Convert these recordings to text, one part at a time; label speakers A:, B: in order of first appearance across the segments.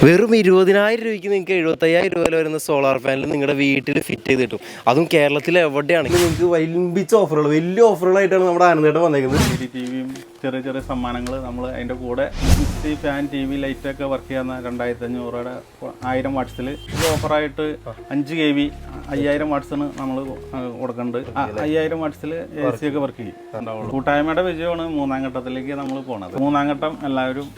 A: വെറും 20,000 രൂപയ്ക്ക് നിങ്ങൾക്ക് 75,000 രൂപ വരുന്ന സോളാർ പാനൽ നിങ്ങളുടെ വീട്ടിൽ ഫിറ്റ് ചെയ്ത് കിട്ടും. അതും കേരളത്തിൽ എവിടെയാണെങ്കിൽ നിങ്ങൾക്ക് വമ്പിച്ച ഓഫറുകൾ, വലിയ ഓഫറുകളായിട്ടാണ് നമ്മുടെ ആനന്ദേട്ടൻ വന്നേക്കുന്നത്.
B: ടിവിയും ചെറിയ ചെറിയ സമ്മാനങ്ങൾ നമ്മൾ അതിൻ്റെ കൂടെ മിക്സി, ഫാൻ, TV, ലൈറ്റൊക്കെ വർക്ക് ചെയ്യുന്ന 2,500 1000 വാട്ട്സിൽ ഇത് ഓഫറായിട്ട് 5 kV 5000 വാട്ട്സിന് നമ്മൾ കൊടുക്കുന്നുണ്ട്. 5000 വാട്ട്സിൽ AC ഒക്കെ വർക്ക് ചെയ്യും. കൂട്ടായ്മയുടെ വിജയമാണ് 3ാം ഘട്ടത്തിലേക്ക് നമ്മൾ പോണത്. 3ാം ഘട്ടം എല്ലാവരും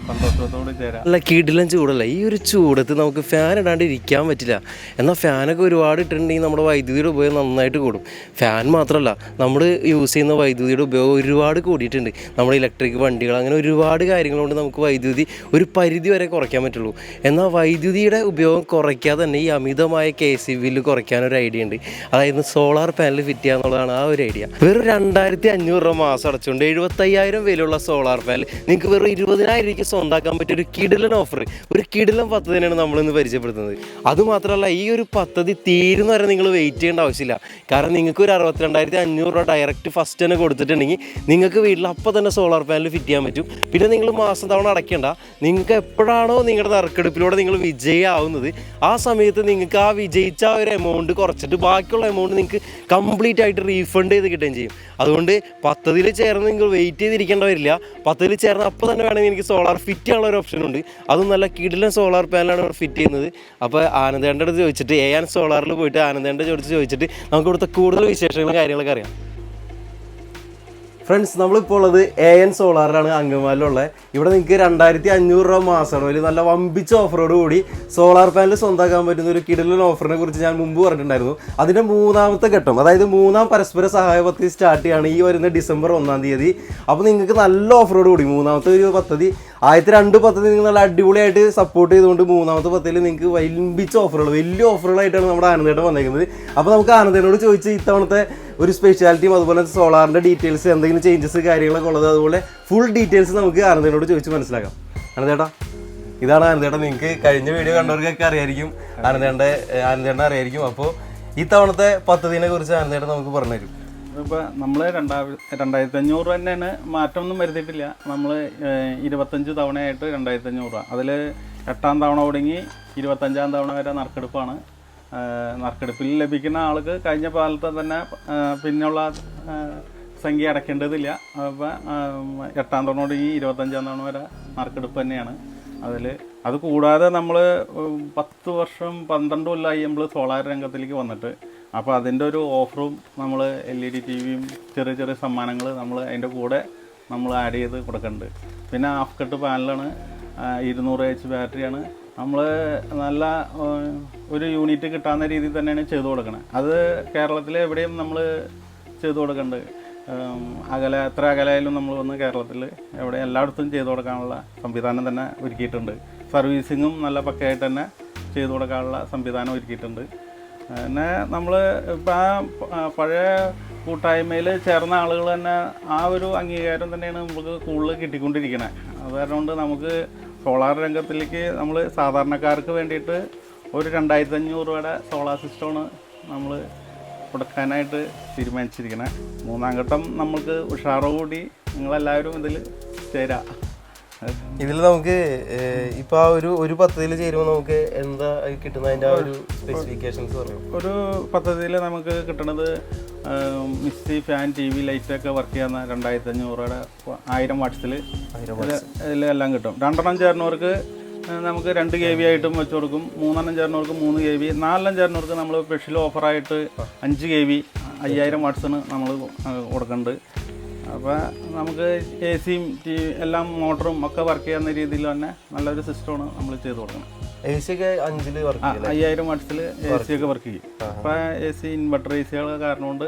B: സന്തോഷത്തോട് ചേരാം.
A: അല്ല, കിടിലൻ ചൂടല്ല. ഈ ഒരു ചൂടത്ത് നമുക്ക് ഫാൻ ഇടാണ്ട് ഇരിക്കാൻ പറ്റില്ല. എന്നാൽ ഫാനൊക്കെ ഒരുപാട് ഇട്ടിട്ടുണ്ടെങ്കിൽ നമ്മുടെ വൈദ്യുതിയുടെ ഉപയോഗം നന്നായിട്ട് കൂടും. ഫാൻ മാത്രമല്ല, നമ്മൾ യൂസ് ചെയ്യുന്ന വൈദ്യുതിയുടെ ഉപയോഗം ഒരുപാട് കൂടിയിട്ടുണ്ട്. നമ്മുടെ ഇലക്ട്രിക് വണ്ടികൾ, അങ്ങനെ ഒരുപാട് കാര്യങ്ങളുകൊണ്ട് നമുക്ക് വൈദ്യുതി ഒരു പരിധി വരെ കുറയ്ക്കാൻ പറ്റുള്ളൂ. എന്നാൽ വൈദ്യുതിയുടെ ഉപയോഗം കുറയ്ക്കാതെ തന്നെ ഈ അമിതമായ KC ബില്ല് കുറയ്ക്കാനൊരു ഐഡിയ ഉണ്ട്. അതായത് സോളാർ പാനൽ ഫിറ്റ് ചെയ്യുക എന്നുള്ളതാണ് ആ ഒരു ഐഡിയ. വെറും 2,500 രൂപ മാസം അടച്ചുകൊണ്ട് 75,000 വിലയുള്ള സോളാർ പാനൽ നിങ്ങൾക്ക് വെറും 20,000 രൂപയ്ക്ക് സ്വന്തമാക്കാൻ പറ്റിയ ഒരു കിടിലൻ ഓഫർ, ഒരു കിടിലൻ പദ്ധതി തന്നെയാണ് നമ്മളിന്ന് പരിചയപ്പെടുത്തുന്നത്. അതുമാത്രമല്ല, ഈ ഒരു പദ്ധതി തീരുന്ന വരെ നിങ്ങൾ വെയിറ്റ് ചെയ്യേണ്ട ആവശ്യമില്ല. കാരണം നിങ്ങൾക്ക് ഒരു 62,500 രൂപ ഡയറക്റ്റ് ഫസ്റ്റ് തന്നെ കൊടുത്തിട്ടുണ്ടെങ്കിൽ നിങ്ങൾക്ക് വീട്ടിൽ അപ്പോൾ തന്നെ സോളാർ പാനൽ ഫിറ്റ് ചെയ്യാൻ പറ്റും. പിന്നെ നിങ്ങൾ മാസം തവണ അടയ്ക്കേണ്ട. നിങ്ങൾക്ക് എപ്പോഴാണോ നിങ്ങളുടെ നറുക്കെടുപ്പിലൂടെ നിങ്ങൾ വിജയമാവുന്നത്, ആ സമയത്ത് നിങ്ങൾക്ക് ആ വിജയിച്ച ഒരു എമൗണ്ട് കുറച്ചിട്ട് ബാക്കിയുള്ള എമൗണ്ട് നിങ്ങൾക്ക് കംപ്ലീറ്റ് ആയിട്ട് റീഫണ്ട് ചെയ്ത് കിട്ടുകയും ചെയ്യും. അതുകൊണ്ട് പദ്ധതിയിൽ ചേർന്ന് നിങ്ങൾ വെയിറ്റ് ചെയ്തിരിക്കേണ്ട വരില്ല. പദ്ധതിയിൽ ചേർന്ന് അപ്പോൾ തന്നെ വേണമെങ്കിൽ എനിക്ക് സോളാർ ഫിറ്റ് ചെയ്യാനുള്ള ഒരു ഓപ്ഷൻ ഉണ്ട്. അതും നല്ല കിടിലൻ സോളാർ പാനലാണ് ഇവിടെ ഫിറ്റ് ചെയ്യുന്നത്. അപ്പോൾ ആനന്ദേൻ്റെ അടുത്ത് ചോദിച്ചിട്ട് സോളാറിൽ പോയിട്ട് ആനന്ദേൻ്റെ ചോദിച്ചിട്ട് നമുക്ക് ഇവിടുത്തെ കൂടുതൽ വിശേഷങ്ങളും കാര്യങ്ങളൊക്കെ അറിയാം. ഫ്രണ്ട്സ്, നമ്മളിപ്പോൾ ഉള്ളത് സോളാറിലാണ്, അങ്കമാലിലുള്ള. ഇവിടെ നിങ്ങൾക്ക് 2,500 രൂപ മാസമാണ് ഒരു നല്ല വമ്പിച്ച ഓഫറോട് കൂടി സോളാർ പാനൽ സ്വന്തമാക്കാൻ പറ്റുന്ന ഒരു കിടിലൻ ഓഫറിനെ കുറിച്ച് ഞാൻ മുമ്പ് പറഞ്ഞിട്ടുണ്ടായിരുന്നു. അതിൻ്റെ 3ാമത്തെ ഘട്ടം, അതായത് 3ാം പരസ്പര സഹായ പദ്ധതി സ്റ്റാർട്ട് ചെയ്യുകയാണ് ഈ വരുന്ന ഡിസംബർ 1-ാം തീയതി. അപ്പോൾ നിങ്ങൾക്ക് നല്ല ഓഫറോട് കൂടി 3ാമത്തെ ഒരു പദ്ധതി, ആദ്യത്തെ 2 പദ്ധതി നിങ്ങൾ നല്ല അടിപൊളിയായിട്ട് സപ്പോർട്ട് ചെയ്തുകൊണ്ട് 3ാമത്തെ പദ്ധതിയിൽ നിങ്ങൾക്ക് വമ്പിച്ച ഓഫറുകൾ, വലിയ ഓഫറുകളായിട്ടാണ് നമ്മുടെ ആനന്ദേട്ടൻ വന്നേക്കുന്നത്. അപ്പോൾ നമുക്ക് ആനന്ദേനോട് ചോദിച്ച് ഇത്തവണത്തെ ഒരു സ്പെഷ്യാലിറ്റിയും അതുപോലെ സോളാറിൻ്റെ ഡീറ്റെയിൽസ്, എന്തെങ്കിലും ചേഞ്ചസ് കാര്യങ്ങളൊക്കെ ഉള്ളത്, അതുപോലെ ഫുൾ ഡീറ്റെയിൽസ് നമുക്ക് ആനന്ദേനോട് ചോദിച്ച് മനസ്സിലാക്കാം. ആനന്ദേട്ടാ, ഇതാണ് ആനന്ദേട്ടാ. നിങ്ങൾക്ക് കഴിഞ്ഞ വീഡിയോ കണ്ടവർക്കൊക്കെ അറിയായിരിക്കും, ആനന്ദേട്ടനെ അറിയായിരിക്കും. അപ്പോൾ ഈ തവണത്തെ പദ്ധതിനെ കുറിച്ച് ആനന്ദേട്ടൻ നമുക്ക് പറഞ്ഞുതരും.
B: ഇപ്പോൾ നമ്മൾ 2,500 തന്നെയാണ്, മാറ്റമൊന്നും വരുത്തിയിട്ടില്ല. നമ്മൾ 25 തവണയായിട്ട് 2,500 രൂപ. അതിൽ 8ാം തവണ തുടങ്ങി 25ാം തവണ വരെ നറുക്കെടുപ്പാണ്. നറുക്കെടുപ്പിൽ ലഭിക്കുന്ന ആൾക്ക് കഴിഞ്ഞ കാലത്ത് തന്നെ പിന്നെയുള്ള സംഖ്യ അടയ്ക്കേണ്ടതില്ല. അപ്പോൾ 8ാം തവണ തുടങ്ങി 25ാം തവണ വരെ നറുക്കെടുപ്പ് തന്നെയാണ്. അത് കൂടാതെ നമ്മൾ 10 വർഷം 12 കൊല്ലമായി നമ്മൾ സോളാർ രംഗത്തിലേക്ക് വന്നിട്ട്. അപ്പോൾ അതിൻ്റെ ഒരു ഓഫറും നമ്മൾ LED ടിവിയും ചെറിയ ചെറിയ സമ്മാനങ്ങൾ നമ്മൾ അതിൻ്റെ കൂടെ നമ്മൾ ആഡ് ചെയ്ത് കൊടുക്കുന്നുണ്ട്. പിന്നെ ഹാഫ് കട്ട് പാനലാണ്, 200 H ബാറ്ററിയാണ്. നമ്മൾ നല്ല ഒരു യൂണിറ്റ് കിട്ടാവുന്ന രീതിയിൽ തന്നെയാണ് ചെയ്തു കൊടുക്കുന്നത്. അത് കേരളത്തിൽ എവിടെയും നമ്മൾ ചെയ്തു കൊടുക്കുന്നുണ്ട്. എത്ര അകലായാലും നമ്മൾ വന്ന് കേരളത്തിൽ എവിടെ എല്ലായിടത്തും ചെയ്തു കൊടുക്കാനുള്ള സംവിധാനം തന്നെ ഒരുക്കിയിട്ടുണ്ട്. സർവീസിങ്ങും നല്ല പക്കയായിട്ട് തന്നെ ചെയ്തു കൊടുക്കാനുള്ള സംവിധാനം ഒരുക്കിയിട്ടുണ്ട്. പിന്നെ നമ്മൾ ഇപ്പോൾ പഴയ കൂട്ടായ്മയിൽ ചേർന്ന ആളുകൾ തന്നെ ആ ഒരു അംഗീകാരം തന്നെയാണ് നമുക്ക് കൂടുതൽ കിട്ടിക്കൊണ്ടിരിക്കുന്നത്. അത് കാരണം കൊണ്ട് നമുക്ക് സോളാർ രംഗത്തിലേക്ക് നമ്മൾ സാധാരണക്കാർക്ക് വേണ്ടിയിട്ട് ഒരു 2,500 രൂപയുടെ സോളാർ സിസ്റ്റമാണ് നമ്മൾ കൊടുക്കാനായിട്ട് തീരുമാനിച്ചിരിക്കുന്നത്. 3ാം ഘട്ടം നമുക്ക് ഉഷാറോടുകൂടി നിങ്ങളെല്ലാവരും ഇതിൽ ചേരാം.
A: ഇതിൽ നമുക്ക് ഇപ്പോൾ ആ ഒരു പദ്ധതിയിൽ ചേരുമ്പോൾ നമുക്ക് എന്താ കിട്ടുന്നത്, അതിൻ്റെ ആ ഒരു സ്പെസിഫിക്കേഷൻസ് പറയും.
B: ഒരു പദ്ധതിയിൽ നമുക്ക് കിട്ടുന്നത് മിക്സി, ഫാൻ, TV, ലൈറ്റൊക്കെ വർക്ക് ചെയ്യുന്ന 2,500 രൂപയുടെ 1000 വാട്ട്സിൽ ഇതിലെല്ലാം കിട്ടും. 2 ചേർന്നവർക്ക് നമുക്ക് 2 kV ആയിട്ടും വെച്ച് കൊടുക്കും. 3 ചേർന്നവർക്ക് 3 kV, 4 ചേർന്നവർക്ക് നമ്മൾ സ്പെഷ്യൽ ഓഫറായിട്ട് 5 kV 5000 വാട്ട്സിന് നമ്മൾ കൊടുക്കുന്നുണ്ട്. അപ്പോൾ നമുക്ക് AC-യും എല്ലാം മോട്ടറും ഒക്കെ വർക്ക് ചെയ്യുന്ന രീതിയിൽ തന്നെ നല്ലൊരു സിസ്റ്റമാണ് നമ്മൾ ചെയ്ത് കൊടുക്കുന്നത്.
A: AC ഒക്കെ 5 വർക്ക് ചെയ്യും,
B: 5000 വാട്ട്സിൽ AC ഒക്കെ വർക്ക് ചെയ്യും. അപ്പോൾ AC ഇൻവെർട്ടർ AC കാരണം കൊണ്ട്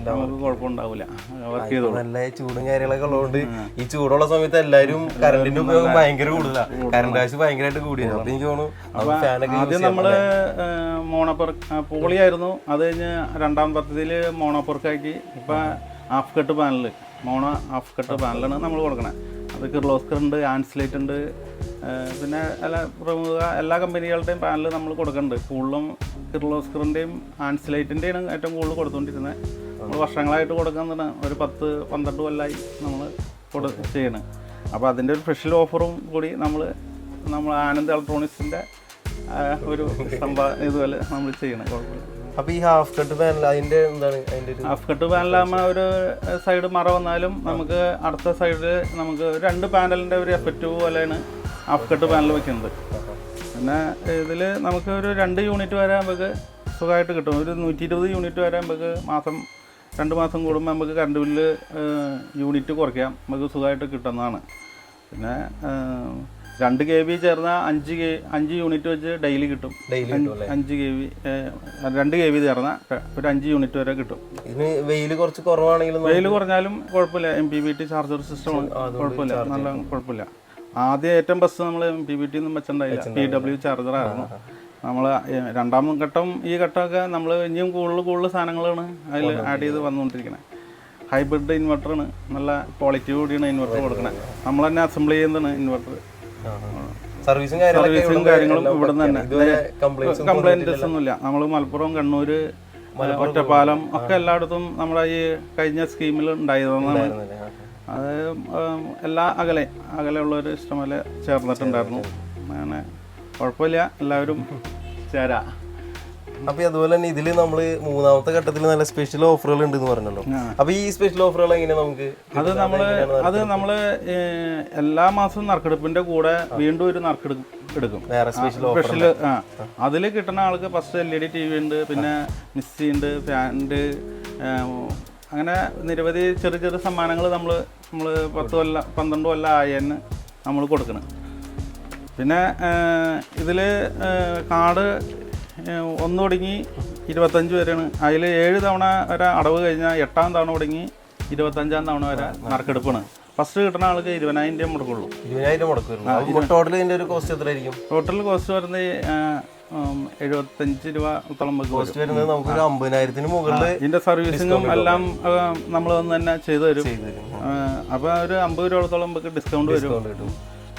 B: നമുക്ക് കുഴപ്പമുണ്ടാവില്ല, വർക്ക് ചെയ്തോളൂ.
A: നല്ല ചൂടും കാര്യങ്ങളൊക്കെ ഉള്ളതുകൊണ്ട് ഈ ചൂടുള്ള സമയത്ത് എല്ലാവരും കറണ്ടിന്റെ ഉപയോഗം ഭയങ്കര കൂടുതലാണ്, കറണ്ട് കാശ് ഭയങ്കരമായിട്ട് കൂടിയത്. അപ്പോൾ എനിക്ക് തോന്നുന്നു
B: ആദ്യം നമ്മൾ പോളിയായിരുന്നു, അത് കഴിഞ്ഞ് 2ാം പദ്ധതിയിൽ മോണോപ്പൊർക്കാക്കി. ഇപ്പം half cut panel, half cut പാനലാണ് നമ്മൾ കൊടുക്കണത്. അത് കിർലോസ്കർ ഉണ്ട്, ആൻസ്ലേറ്റ് ഉണ്ട്, പിന്നെ എല്ലാ കമ്പനികളുടെയും പാനൽ നമ്മൾ കൊടുക്കുന്നുണ്ട്. കൂടുതലും കിർലോസ്കറിൻ്റെയും ആൻസ്ലൈറ്റിൻ്റെയാണ് ഏറ്റവും കൂടുതൽ കൊടുത്തുകൊണ്ടിരുന്നത്. നമ്മൾ വർഷങ്ങളായിട്ട് കൊടുക്കുന്നതാണ്, ഒരു 10-12 കൊല്ലമായി നമ്മൾ ചെയ്യണം. അപ്പോൾ അതിൻ്റെ ഒരു സ്പെഷ്യൽ ഓഫറും കൂടി നമ്മൾ നമ്മൾ ആനന്ദ് ഇലക്ട്രോണിക്സിൻ്റെ ഒരു ഇതുപോലെ നമ്മൾ ചെയ്യണം. കുഴപ്പമില്ല.
A: അപ്പോൾ ഈ ഹാഫ് കട്ട് പാനൽ അതിൻ്റെ എന്താണ് അതിൻ്റെ ഒരു
B: ഹാഫ് കട്ട് പാനലാകുമ്പോൾ ഒരു സൈഡ് മറ വന്നാലും നമുക്ക് അടുത്ത സൈഡിൽ നമുക്ക് 2 പാനലിൻ്റെ ഒരു എഫക്റ്റീവ് പോലെയാണ് ഹാഫ് കട്ട് പാനൽ വയ്ക്കുന്നത്. പിന്നെ ഇതിൽ നമുക്ക് ഒരു 2 യൂണിറ്റ് വരെ നമുക്ക് സുഖമായിട്ട് കിട്ടും. ഒരു 120 യൂണിറ്റ് വരെ നമുക്ക് 2 മാസം കൂടുമ്പോൾ നമുക്ക് കറണ്ട് ബില്ല് യൂണിറ്റ് കുറയ്ക്കാം, നമുക്ക് സുഖമായിട്ട് കിട്ടുന്നതാണ്. പിന്നെ 2 kV ചേർന്ന 5 യൂണിറ്റ് വെച്ച് ഡെയിലി കിട്ടും. 5 kV 2 kV ചേർന്ന ഒരു 5 യൂണിറ്റ് വരെ കിട്ടും.
A: ഇതിന് വെയിൽ കുറച്ച് കുറവാണെങ്കിലും
B: വെയിൽ കുറഞ്ഞാലും കുഴപ്പമില്ല. MPPT ചാർജർ സിസ്റ്റമാണ്, കുഴപ്പമില്ല, നല്ല കുഴപ്പമില്ല. ആദ്യം ഏറ്റവും ബസ് നമ്മൾ MPPT ഒന്നും വെച്ചിട്ടുണ്ടായില്ല, PW ചാർജറായിരുന്നു. നമ്മൾ 2ാം ഘട്ടം ഈ ഘട്ടമൊക്കെ നമ്മൾ ഇനിയും കൂടുതൽ സാധനങ്ങളാണ് അതിൽ ആഡ് ചെയ്ത് വന്നുകൊണ്ടിരിക്കുന്നത്. ഹൈബ്രിഡ് ഇൻവെർട്ടറാണ്, നല്ല ക്വാളിറ്റി കൂടിയാണ് ഇൻവെർട്ടർ കൊടുക്കണത്. നമ്മൾ തന്നെ അസംബിൾ ചെയ്യുന്നതാണ് ഇൻവെർട്ടർ.
A: സർവീസും
B: കാര്യങ്ങളും ഇവിടെ നിന്ന് തന്നെ, കംപ്ലൈൻറ്റ്സ് ഒന്നുമില്ല. നമ്മൾ മലപ്പുറം, കണ്ണൂർ, ഒറ്റപ്പാലം ഒക്കെ എല്ലായിടത്തും നമ്മുടെ ഈ കഴിഞ്ഞ സ്കീമിൽ ഉണ്ടായതാണ്. അത് എല്ലാ അകലെയുള്ളവർ ഇഷ്ടംപോലെ ചേർന്നിട്ടുണ്ടായിരുന്നു. അങ്ങനെ കുഴപ്പമില്ല, എല്ലാവരും ചേരാ.
A: അപ്പോൾ അതുപോലെ തന്നെ ഇതിൽ നമ്മൾ 3ാമത്തെ ഘട്ടത്തിൽ നല്ല സ്പെഷ്യൽ ഓഫറുകൾ ഉണ്ടെന്ന് പറഞ്ഞല്ലോ. അപ്പോൾ ഈ സ്പെഷ്യൽ ഓഫറുകൾ എങ്ങനെയാണ് നമുക്ക്?
B: അത് നമ്മൾ എല്ലാ മാസവും നറുക്കെടുപ്പിന്റെ കൂടെ വീണ്ടും ഒരു നറുക്കെടുപ്പ് എടുക്കും, സ്പെഷ്യൽ. അതിൽ കിട്ടുന്ന ആൾക്ക് ഫസ്റ്റ് LED TV ഉണ്ട്, പിന്നെ മിക്സി ഉണ്ട്, ഫാനുണ്ട്, അങ്ങനെ നിരവധി ചെറിയ സമ്മാനങ്ങൾ നമ്മൾ 10 കൊല്ലം 12 കൊല്ലം ആയതിന് നമ്മൾ കൊടുക്കണം. പിന്നെ ഇതിൽ കാർഡ് 1 തുടങ്ങി 25 വരെയാണ്. അതിൽ 7 തവണ വരെ അടവ് കഴിഞ്ഞാൽ 8ാം തവണ തുടങ്ങി 25ാം തവണ വരെ നറുക്കെടുപ്പാണ്. ഫസ്റ്റ് കിട്ടുന്ന ആൾക്ക് 20,000 രൂപ മുടക്കുള്ളൂ. 20,000 മുടക്കുള്ളൂ. ടോട്ടൽ ഇതിൻ്റെ ഒരു കോസ്റ്റ് എത്രയായിരിക്കും? ടോട്ടൽ കോസ്റ്റ് വരുന്നത് 75 രൂപത്തോളം
A: കോസ്റ്റ് വരുന്നത്. നമുക്കൊരു 50,000-ന് മുകളിൽ
B: ഇതിൻ്റെ സർവീസിങ്ങും എല്ലാം നമ്മൾ തന്നെ ചെയ്തു തരും. അപ്പോൾ ഒരു 50 രൂപത്തോളം നമുക്ക് ഡിസ്കൗണ്ട് വരും.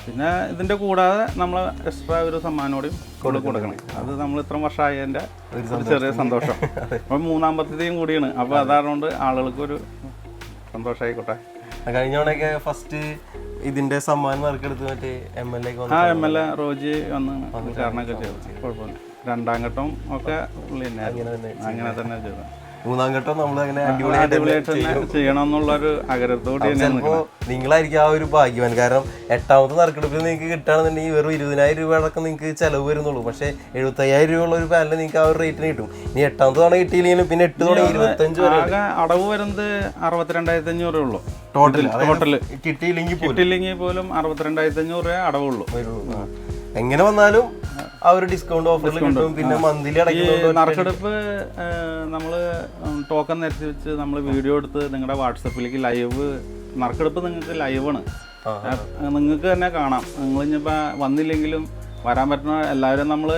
B: പിന്നെ ഇതിൻ്റെ കൂടാതെ നമ്മൾ എക്സ്ട്രാ ഒരു സമ്മാനോടെയും കൊടുക്കണം. അത് നമ്മൾ ഇത്ര വർഷമായതിൻ്റെ ഒരു ചെറിയ സന്തോഷം. അപ്പം 3ാമത്തേയും കൂടിയാണ്. അപ്പോൾ അതായതുകൊണ്ട് ആളുകൾക്കൊരു സന്തോഷമായിക്കോട്ടെ.
A: കഴിഞ്ഞ തവണയൊക്കെ ഫസ്റ്റ് ഇതിൻ്റെ സമ്മാനം നറുക്കെടുത്ത് മറ്റേ
B: MLA റോജി വന്ന് കാരണമൊക്കെ ചെയ്തു. കുഴപ്പമില്ല. 2ാം ഘട്ടം ഒക്കെ പുള്ളി തന്നെ അങ്ങനെ തന്നെ ചെയ്തു.
A: 3ാം ഘട്ടം നമ്മൾ അങ്ങനെ
B: അടിപൊളിയായിട്ട് ചെയ്യണം എന്നുള്ളൊരു ആഗ്രഹത്തോടെ
A: നിങ്ങളായിരിക്കും ആ ഒരു ഭാഗ്യവാൻ. കാരണം 8ാമത്തെ നറുക്കെടുപ്പിൽ നിങ്ങൾക്ക് കിട്ടുകയാണെന്നുണ്ടെങ്കിൽ വെറും 20,000 രൂപ അടക്കം നിങ്ങൾക്ക് ചിലവ് വരുന്നുള്ളൂ. പക്ഷേ 75,000 രൂപ ഉള്ള ഒരു പാനൽ നിങ്ങൾക്ക് ആ ഒരു റേറ്റിന് കിട്ടും. ഇനി 8ാമത്തെ തവണ കിട്ടിയില്ലെങ്കിലും പിന്നെ 8 തുടങ്ങി 25 വരെ
B: അടവ് വരുന്നത് 62,500 ഉള്ളൂ.
A: ടോട്ടൽ കിട്ടിയില്ലെങ്കിൽ പോലും
B: 62,500 രൂപ അടവുള്ളൂ.
A: എങ്ങനെ വന്നാലും ആ ഒരു ഡിസ്കൗണ്ട് ഓഫറിൽ കിട്ടും. പിന്നെ മന്ത്ലി അടയ്ക്കുന്നത്
B: നറുക്കെടുപ്പ് നമ്മൾ ടോക്കൺ നിരത്തി വെച്ച് നമ്മൾ വീഡിയോ എടുത്ത് നിങ്ങളുടെ വാട്സപ്പിലേക്ക് ലൈവ് നറുക്കെടുപ്പ് നിങ്ങൾക്ക് ലൈവാണ്, നിങ്ങൾക്ക് തന്നെ കാണാം. നിങ്ങളിപ്പോൾ വന്നില്ലെങ്കിലും വരാൻ പറ്റുന്ന എല്ലാവരും നമ്മൾ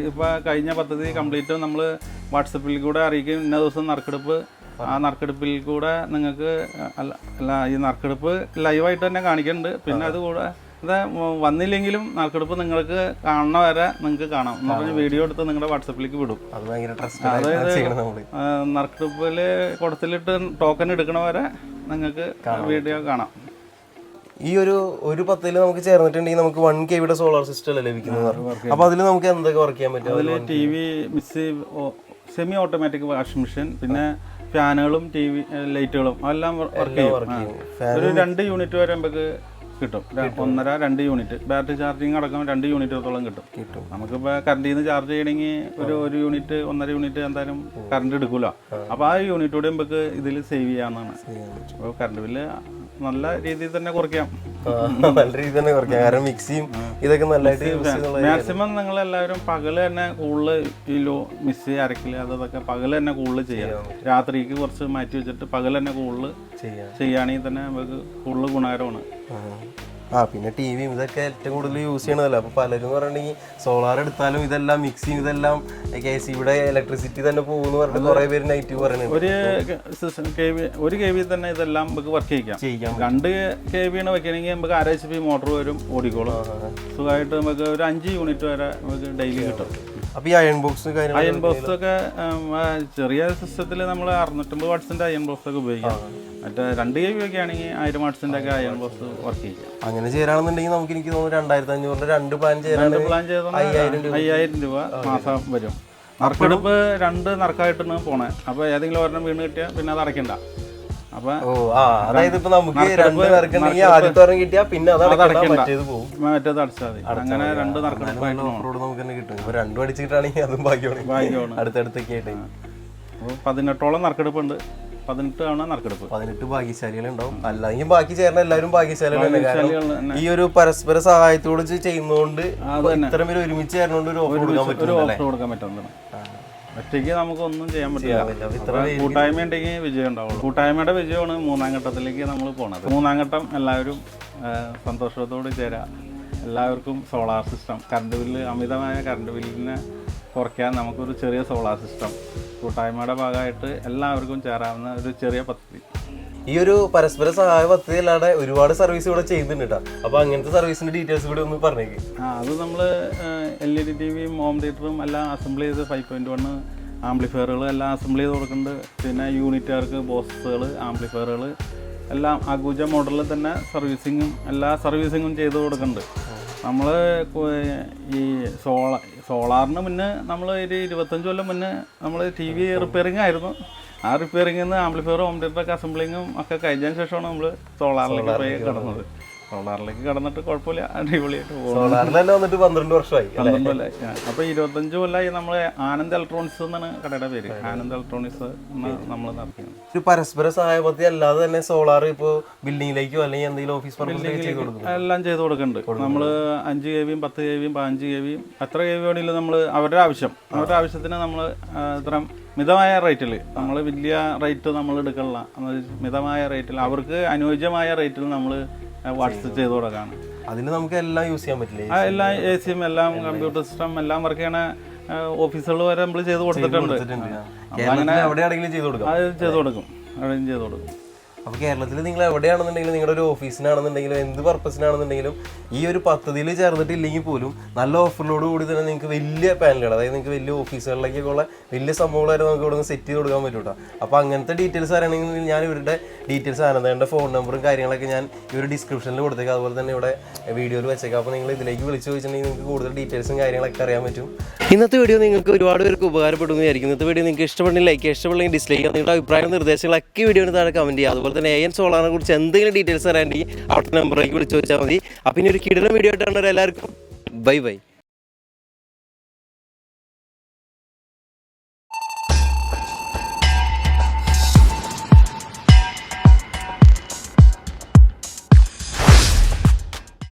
B: ഇപ്പോൾ കഴിഞ്ഞ പദ്ധതി കംപ്ലീറ്റും നമ്മൾ വാട്സപ്പിൽ കൂടെ അറിയിക്കും. ഇന്ന ദിവസം നറുക്കെടുപ്പ്. ആ നറുക്കെടുപ്പിൽ കൂടെ നിങ്ങൾക്ക് ഈ നറുക്കെടുപ്പ് ലൈവായിട്ട് തന്നെ കാണിക്കുന്നുണ്ട്. പിന്നെ അതുകൂടെ വന്നില്ലെങ്കിലും നറുക്കെടുപ്പ് നിങ്ങൾക്ക് കാണുന്ന വരെ നിങ്ങൾക്ക് കാണാം എന്ന് പറഞ്ഞ് വീഡിയോ എടുത്ത് നിങ്ങളുടെ വാട്സപ്പിലേക്ക് വിടും. അതായത് നറുക്കെടുപ്പിൽ കുടത്തിലിട്ട് ടോക്കൺ എടുക്കണ വരെ നിങ്ങൾക്ക് വീഡിയോ കാണാം.
A: ഈ ഒരു പത്തിൽ നമുക്ക് ചേർന്നിട്ടുണ്ടെങ്കിൽ നമുക്ക് 1 kV സോളാർ സിസ്റ്റം അല്ലേ ലഭിക്കുന്നത്. അപ്പോൾ അതിൽ നമുക്ക് എന്തൊക്കെ വർക്ക് ചെയ്യാൻ പറ്റും?
B: അതിൽ TV, mixie, semi automatic washing machine, പിന്നെ ഫാനുകളും TV ലൈറ്റുകളും എല്ലാം വർക്ക് ചെയ്യും. ഒരു 2 യൂണിറ്റ് വരെ നമുക്ക് കിട്ടും. 1.5-2 യൂണിറ്റ് ബാറ്ററി ചാർജിങ് അടക്കം 2 യൂണിറ്റോളം കിട്ടും. നമുക്കിപ്പോൾ കറണ്ടിൽ നിന്ന് ചാർജ് ചെയ്യണമെങ്കിൽ ഒരു യൂണിറ്റ് 1.5 യൂണിറ്റ് എന്തായാലും കറണ്ട് എടുക്കൂല. അപ്പോൾ ആ യൂണിറ്റോടെ നമുക്ക് ഇതിൽ സേവ് ചെയ്യാവുന്നതാണ്. അപ്പോൾ കറണ്ട് ബില്ല് നല്ല രീതിയിൽ തന്നെ കുറയ്ക്കാം.
A: നല്ല രീതിയിൽ തന്നെ കുറയ്ക്കാം. കാരണം മിക്സിയും ഇതൊക്കെ നല്ലതായിട്ട്
B: മാക്സിമം നിങ്ങളെല്ലാവരും പകൽ തന്നെ കൂടുതൽ ഈ മിക്സി അരക്കില്ല അതൊക്കെ പകൽ തന്നെ കൂടുതൽ ചെയ്യാം. രാത്രിക്ക് കുറച്ച് മാറ്റി വെച്ചിട്ട് പകൽ തന്നെ കൂടുതൽ ചെയ്യുകയാണെങ്കിൽ തന്നെ നമുക്ക് കൂടുതൽ ഗുണകരമാണ്.
A: പിന്നെ ടിവിയും ഇതൊക്കെ ഏറ്റവും കൂടുതൽ യൂസ് ചെയ്യണതല്ലോ. അപ്പോൾ പലരും എന്ന് പറഞ്ഞിട്ടുണ്ടെങ്കിൽ സോളാർ എടുത്താലും ഇതെല്ലാം മിക്സിയും ഇതെല്ലാം ഇവിടെ ഇലക്ട്രിസിറ്റി തന്നെ പോകുമെന്ന് പറഞ്ഞിട്ട് കുറേ പേര് നെഗറ്റീവ് പറയുന്നത്.
B: ഒരു kV തന്നെ ഇതെല്ലാം നമുക്ക് വർക്ക് ചെയ്യിക്കാം. 2 kV ആണ് വെക്കണമെങ്കിൽ നമുക്ക് 1.5 HP മോട്ടർ വരും, ഓടിക്കോളും. സുഖമായിട്ട് നമുക്ക് ഒരു 5 യൂണിറ്റ് വരെ നമുക്ക് ഡെയിലി കിട്ടും.
A: അപ്പോൾ ഈ അയൺ ബോക്സ്
B: അയൺ ബോക്സ് ഒക്കെ ചെറിയ സിസ്റ്റത്തിൽ നമ്മൾ 650 വാട്ട്സിന്റെ അയൺ ബോക്സ് ഒക്കെ ഉപയോഗിക്കാം. മറ്റേ 2 kV ഒക്കെ ആണെങ്കിൽ 1000 വാട്ട്സിന്റെ ഒക്കെ അയൺ ബോക്സ് വർക്ക് ചെയ്യാം.
A: അങ്ങനെ ചെയ്യാനാണെന്നുണ്ടെങ്കിൽ നമുക്ക് എനിക്ക് തോന്നുന്നു 2500 രണ്ട് പ്ലാൻ
B: ചെയ്താൽ 5000 രൂപ മാസം വരും. നറുക്കെടുപ്പ് 2 നറുക്കായിട്ടാണ് പോണേ. അപ്പോൾ ഏതെങ്കിലും ഒരെണ്ണം വീണ് കിട്ടിയാൽ പിന്നെ അത് അടയ്ക്കണ്ട. അപ്പൊ
A: അതായത് ഇപ്പൊ നമുക്ക്
B: മറ്റേത് അടച്ചാൽ മതി. അങ്ങനെ 2 നറുക്കെടുപ്പായിട്ട്
A: നമുക്ക് തന്നെ കിട്ടും. ഇപ്പൊ 2 അടിച്ചിട്ടാണെങ്കിൽ അതും ഭാഗ്യമാണ്. അടുത്തടുത്തൊക്കെ ആയിട്ട്
B: 18ഓളം നറുക്കെടുപ്പുണ്ട്. 18 ആണ് നറുക്കെടുപ്പ്.
A: 18 ഭാഗ്യശാലികളുണ്ടാവും. അല്ലെങ്കിൽ ബാക്കി ചേർന്ന എല്ലാവരും ഭാഗ്യശാലികളാണ്. ഈ ഒരു പരസ്പര സഹായത്തോട് ചെയ്യുന്നതുകൊണ്ട് ഇത്രയും പേര് ഒരുമിച്ച് ചേർന്നുകൊണ്ട് ഒരു ഓഫർ
B: കൊടുക്കാൻ പറ്റുന്നതാണ്. ഒറ്റയ്ക്ക് നമുക്കൊന്നും ചെയ്യാൻ പറ്റില്ല. കൂട്ടായ്മ ഉണ്ടെങ്കിൽ വിജയം ഉണ്ടാവുള്ളൂ. കൂട്ടായ്മയുടെ വിജയമാണ് 3ാം ഘട്ടത്തിലേക്ക് നമ്മൾ പോണത്. 3ാം ഘട്ടം എല്ലാവരും സന്തോഷത്തോട് ചേരാം. എല്ലാവർക്കും സോളാർ സിസ്റ്റം, കറണ്ട് ബില്ല്, അമിതമായ കറണ്ട് ബില്ലിനെ കുറയ്ക്കാൻ നമുക്കൊരു ചെറിയ സോളാർ സിസ്റ്റം കൂട്ടായ്മയുടെ ഭാഗമായിട്ട് എല്ലാവർക്കും ചേരാവുന്ന ഒരു ചെറിയ പദ്ധതി.
A: ഈ ഒരു പരസ്പര സഹായ പദ്ധതി അല്ലാതെ ഒരുപാട് സർവീസ് ഇവിടെ ചെയ്യുന്നുണ്ട് കേട്ടോ. അപ്പോൾ അങ്ങനത്തെ സർവീസിന്റെ ഡീറ്റെയിൽസ് കൂടി ഒന്ന് പറഞ്ഞേക്ക്.
B: അത് നമ്മൾ LED TV ഹോം തിയേറ്ററും എല്ലാം അസംബിൾ ചെയ്ത് 5.1 ആംപ്ലിഫയറുകൾ എല്ലാം അസംബിൾ ചെയ്ത് കൊടുക്കുന്നുണ്ട്. പിന്നെ യൂണിറ്റുകാർക്ക് ബോക്സുകൾ, ആംപ്ലിഫയറുകൾ എല്ലാം അഗുജ മോഡലിൽ തന്നെ എല്ലാ സർവീസിങ്ങും ചെയ്ത് കൊടുക്കുന്നുണ്ട്. നമ്മൾ ഈ സോളാറിന് മുന്നേ നമ്മൾ ഒരു 25 കൊല്ലം മുന്നേ നമ്മൾ TV റിപ്പയറിംഗ് ആയിരുന്നു. ആ റിപ്പയറിംഗിൽ നിന്ന് ആംപ്ലിഫയർ, ഹോം തിയേറ്ററൊക്കെ അസംബ്ലിങ്ങും ഒക്കെ കഴിഞ്ഞതിന് ശേഷമാണ് നമ്മൾ സോളാറിലേക്ക് പോയി കടന്നത്. സോളാറിലേക്ക് കടന്നിട്ട് കുഴപ്പമില്ല, അടിപൊളിയായിട്ട് പോകും.
A: 12 വർഷമായി.
B: അപ്പോൾ 25 കൊല്ലമായി നമ്മൾ ആനന്ദ് ഇലക്ട്രോണിക്സ് എന്നാണ് കടയുടെ പേര്. ആനന്ദ് ഇലക്ട്രോണിക്സ് നമ്മൾ നടത്തിയത്.
A: ഒരു പരസ്പര സഹായ പദ്ധതി അല്ലാതെ തന്നെ സോളാർ ഇപ്പോൾ ബിൽഡിങ്ങിലേക്കോ അല്ലെങ്കിൽ എന്തെങ്കിലും ഓഫീസ്
B: എല്ലാം ചെയ്ത് കൊടുക്കുന്നുണ്ട്. നമ്മൾ 5 kV, 10 kV, 15 kV എത്ര kV വേണമെങ്കിലും നമ്മൾ അവരുടെ ആവശ്യത്തിന് നമ്മൾ ഇത്ര മിതമായ റേറ്റിൽ, നമ്മൾ വലിയ റേറ്റ് നമ്മൾ എടുക്കണില്ല, മിതമായ റേറ്റിൽ അവർക്ക് അനുയോജ്യമായ റേറ്റിൽ നമ്മൾ വാട്സപ്പ് ചെയ്ത് കൊടുക്കാണ്.
A: അതിന് നമുക്ക് എല്ലാം യൂസ് ചെയ്യാൻ പറ്റില്ല.
B: എല്ലാം AC യും എല്ലാം കമ്പ്യൂട്ടർ സിസ്റ്റം എല്ലാം വർക്ക് ചെയ്യണ ഓഫീസുകൾ വരെ നമ്മൾ ചെയ്ത് കൊടുത്തിട്ടുണ്ട്.
A: അങ്ങനെ എവിടെയാണെങ്കിലും ചെയ്ത് കൊടുക്കും.
B: എവിടെയും ചെയ്ത് കൊടുക്കും.
A: അപ്പോൾ കേരളത്തിൽ നിങ്ങൾ എവിടെയാണെന്നുണ്ടെങ്കിലും നിങ്ങളുടെ ഒരു ഓഫീസിനാണെന്നുണ്ടെങ്കിലും എന്ത് പർപ്പസിനാണെന്നുണ്ടെങ്കിലും ഈ ഒരു പദ്ധതിയിൽ ചേർന്നിട്ടില്ലെങ്കിൽ പോലും നല്ല ഓഫറിനോട് കൂടി തന്നെ നിങ്ങൾക്ക് വലിയ പാനലുകൾ, അതായത് നിങ്ങൾക്ക് വലിയ ഓഫീസുകളിലേക്കൊക്കെ ഉള്ള വലിയ സംഭവങ്ങൾ വരെ നമുക്ക് ഇവിടെ നിന്ന് സെറ്റ് ചെയ്ത് കൊടുക്കാൻ പറ്റും കേട്ടോ. അപ്പോൾ അങ്ങനത്തെ ഡീറ്റെയിൽസ് അറിയണമെങ്കിൽ ഞാൻ ഇവരുടെ ഡീറ്റെയിൽസ് ആനന്ദയുടെ ഫോൺ നമ്പറും കാര്യങ്ങളൊക്കെ ഞാൻ ഈ ഒരു ഡിസ്ക്രിപ്ഷനിൽ കൊടുത്തേക്കാം. അതുപോലെ തന്നെ ഇവിടെ വീഡിയോയിൽ വെച്ചേക്കാം. അപ്പോൾ നിങ്ങൾ ഇതിലേക്ക് വിളിച്ച് ചോദിച്ചിട്ടുണ്ടെങ്കിൽ നിങ്ങൾക്ക് കൂടുതൽ ഡീറ്റെയിൽസും കാര്യങ്ങളൊക്കെ അറിയാൻ പറ്റും. ഇന്നത്തെ വീഡിയോ നിങ്ങൾക്ക് ഒരുപാട് പേർക്ക് ഉപകാരപ്പെടുന്നു വിചാരിക്കും. ഇന്നത്തെ വീഡിയോ നിങ്ങൾക്ക് ഇഷ്ടപ്പെട്ടില്ലെങ്കിൽ ലൈക്ക്, ഇഷ്ടപ്പെട്ടില്ലെങ്കിൽ ഡിസ്ലൈക്ക്. നിങ്ങളുടെ അഭിപ്രായം നിർദ്ദേശങ്ങളൊക്കെ വീഡിയോന് താഴെ കമൻറ്റ് ചെയ്യുക. അതുപോലെ തന്നെ AN സോളാറിനെ കുറിച്ച് എന്തെങ്കിലും ഡീറ്റെയിൽസ് അറിയാണ്ടെങ്കിൽ അവിടുത്തെ നമ്പറിലേക്ക് വിളിച്ച് ചോദിച്ചാൽ മതി. അപ്പോൾ ഇനി ഒരു കിടിലൻ വീഡിയോ ആയിട്ടാണ് എല്ലാവർക്കും ബൈ.